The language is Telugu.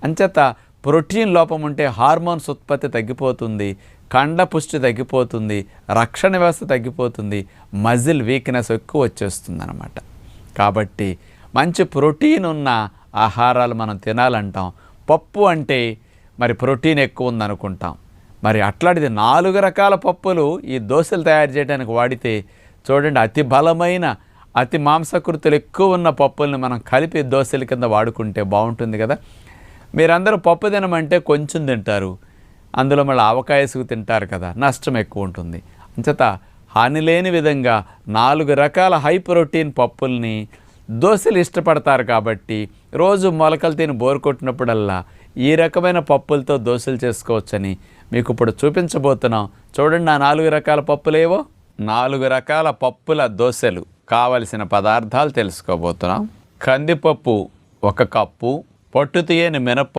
అంచేత ప్రోటీన్ లోపం ఉంటే హార్మోన్స్ ఉత్పత్తి తగ్గిపోతుంది, కండ పుష్టి తగ్గిపోతుంది, రక్షణ వ్యవస్థ తగ్గిపోతుంది, మజిల్ వీక్నెస్ ఎక్కువ వచ్చేస్తుంది అన్నమాట. కాబట్టి మంచి ప్రోటీన్ ఉన్న ఆహారాలు మనం తినాలంటాం. పప్పు అంటే మరి ప్రోటీన్ ఎక్కువ ఉందనుకుంటాం. మరి అట్లాంటిది 4 రకాల పప్పులు ఈ దోశలు తయారు చేయడానికి వాడితే చూడండి, అతి బలమైన అతి మాంసకృతులు ఎక్కువ ఉన్న పప్పుల్ని మనం కలిపి దోశల కింద వాడుకుంటే బాగుంటుంది కదా. మీరందరూ పప్పు తినమంటే కొంచెం తింటారు, అందులో మళ్ళీ ఆవకాయ వేసుకు తింటారు కదా, నష్టం ఎక్కువ ఉంటుంది. అంచేత హాని లేని విధంగా 4 రకాల హై ప్రోటీన్ పప్పుల్ని దోశలు ఇష్టపడతారు కాబట్టి రోజు మొలకలు తిని బోరు కొట్టినప్పుడల్లా ఈ రకమైన పప్పులతో దోశలు చేసుకోవచ్చని మీకు ఇప్పుడు చూపించబోతున్నాం. చూడండి ఆ 4 రకాల పప్పులేవో. 4 రకాల పప్పుల దోశలు కావలసిన పదార్థాలు తెలుసుకోబోతున్నాం. కందిపప్పు 1 కప్పు, పొట్టు తీయని మినపప్పు